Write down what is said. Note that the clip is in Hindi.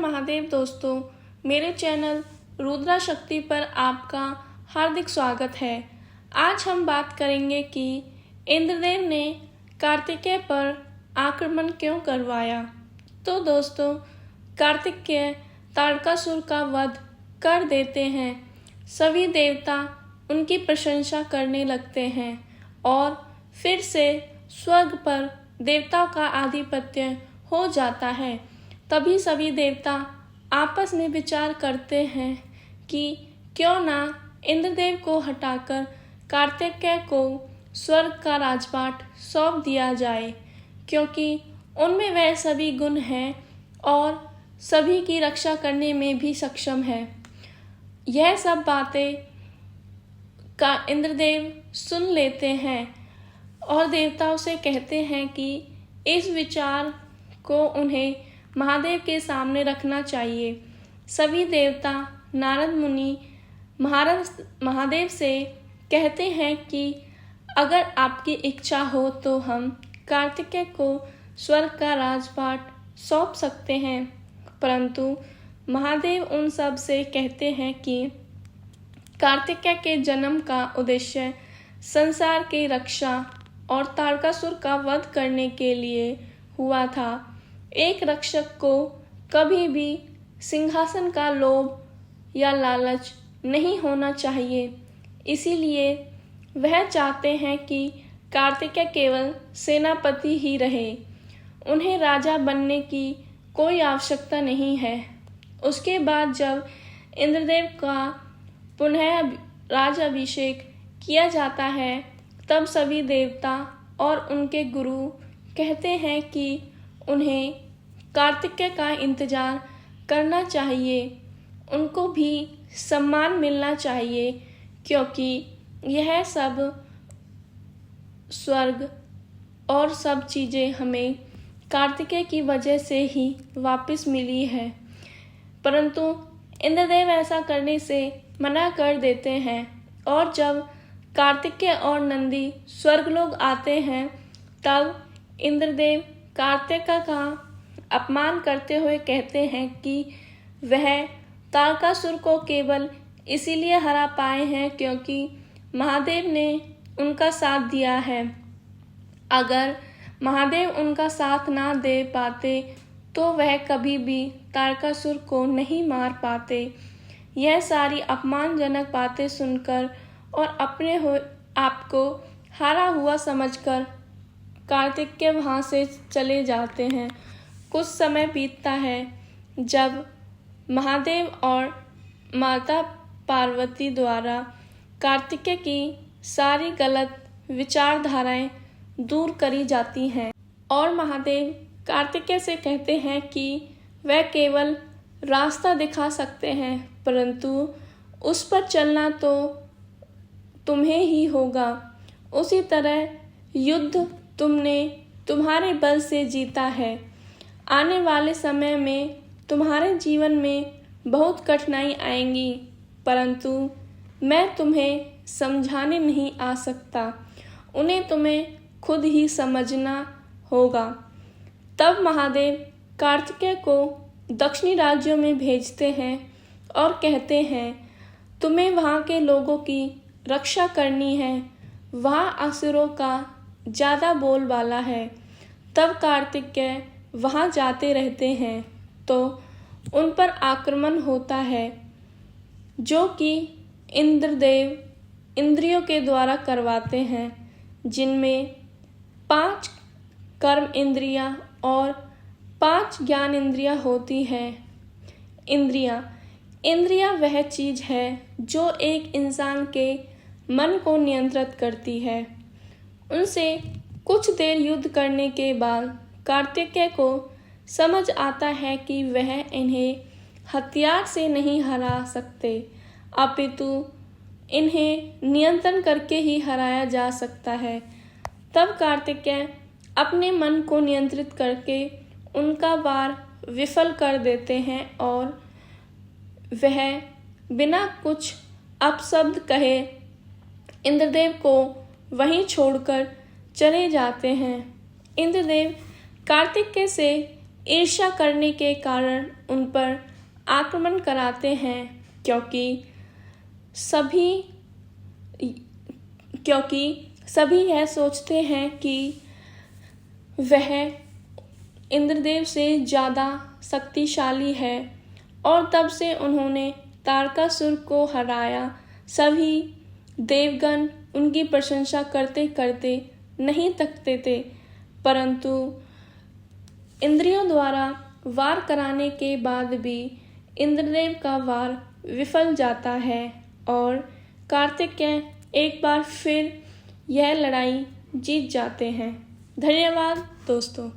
महादेव दोस्तों, मेरे चैनल रुद्रा शक्ति पर आपका हार्दिक स्वागत है। आज हम बात करेंगे कि इंद्रदेव ने कार्तिकेय पर आक्रमण क्यों करवाया। तो दोस्तों, कार्तिकेय तारकासुर का वध कर देते हैं। सभी देवता उनकी प्रशंसा करने लगते हैं और फिर से स्वर्ग पर देवताओं का आधिपत्य हो जाता है। तभी सभी देवता आपस में विचार करते हैं कि क्यों ना इंद्रदेव को हटाकर कार्तिकेय को स्वर्ग का राजपाट सौंप दिया जाए, क्योंकि उनमें वह सभी गुण हैं और सभी की रक्षा करने में भी सक्षम है। यह सब बातें का इंद्रदेव सुन लेते हैं और देवताओं से कहते हैं कि इस विचार को उन्हें महादेव के सामने रखना चाहिए। सभी देवता नारद मुनि महादेव से कहते हैं कि अगर आपकी इच्छा हो तो हम कार्तिकेय को स्वर्ग का राजपाट सौंप सकते हैं। परंतु महादेव उन सब से कहते हैं कि कार्तिकेय के जन्म का उद्देश्य संसार की रक्षा और तारकासुर का वध करने के लिए हुआ था। एक रक्षक को कभी भी सिंहासन का लोभ या लालच नहीं होना चाहिए। इसीलिए वह चाहते हैं कि कार्तिकेय केवल सेनापति ही रहे। उन्हें राजा बनने की कोई आवश्यकता नहीं है। उसके बाद जब इंद्रदेव का पुनः राजाभिषेक किया जाता है, तब सभी देवता और उनके गुरु कहते हैं कि उन्हें कार्तिकेय का इंतजार करना चाहिए। उनको भी सम्मान मिलना चाहिए, क्योंकि यह सब स्वर्ग और सब चीज़ें हमें कार्तिकेय की वजह से ही वापस मिली है। परंतु इंद्रदेव ऐसा करने से मना कर देते हैं और जब कार्तिकेय और नंदी स्वर्गलोक आते हैं, तब इंद्रदेव कार्तिकेय का अपमान करते हुए कहते हैं कि वह तारकासुर को केवल इसीलिए हरा पाए हैं क्योंकि महादेव ने उनका साथ दिया है। अगर महादेव उनका साथ ना दे पाते तो वह कभी भी तारकासुर को नहीं मार पाते। यह सारी अपमानजनक बातें सुनकर और अपने आप को हारा हुआ समझकर कार्तिकेय वहाँ से चले जाते हैं। कुछ समय बीतता है जब महादेव और माता पार्वती द्वारा कार्तिकेय की सारी गलत विचारधाराएं दूर करी जाती हैं और महादेव कार्तिकेय से कहते हैं कि वह केवल रास्ता दिखा सकते हैं, परंतु उस पर चलना तो तुम्हें ही होगा। उसी तरह युद्ध तुमने तुम्हारे बल से जीता है। आने वाले समय में तुम्हारे जीवन में बहुत कठिनाई आएंगी, परंतु मैं तुम्हें समझाने नहीं आ सकता। उन्हें तुम्हें खुद ही समझना होगा। तब महादेव कार्तिकेय को दक्षिणी राज्यों में भेजते हैं और कहते हैं, तुम्हें वहाँ के लोगों की रक्षा करनी है। वहाँ असुरों का ज़्यादा बोलबाला है। तब कार्तिकेय वहाँ जाते रहते हैं तो उन पर आक्रमण होता है, जो कि इंद्रदेव इंद्रियों के द्वारा करवाते हैं, जिनमें 5 कर्म इंद्रियाँ और 5 ज्ञान इंद्रियाँ होती हैं। इंद्रियाँ वह चीज़ है जो एक इंसान के मन को नियंत्रित करती है। उनसे कुछ देर युद्ध करने के बाद कार्तिकेय को समझ आता है कि वह इन्हें हथियार से नहीं हरा सकते, अपितु इन्हें नियंत्रण करके ही हराया जा सकता है। तब कार्तिकेय अपने मन को नियंत्रित करके उनका वार विफल कर देते हैं और वह बिना कुछ अपशब्द कहे इंद्रदेव को वहीं छोड़कर चले जाते हैं। इंद्रदेव कार्तिकेय से ईर्ष्या करने के कारण उन पर आक्रमण कराते हैं, क्योंकि सभी यह सोचते हैं कि वह इंद्रदेव से ज़्यादा शक्तिशाली है और तब से उन्होंने तारकासुर को हराया। सभी देवगण उनकी प्रशंसा करते करते नहीं थकते थे, परंतु इंद्रियों द्वारा वार कराने के बाद भी इंद्रदेव का वार विफल जाता है और कार्तिकेय एक बार फिर यह लड़ाई जीत जाते हैं। धन्यवाद दोस्तों।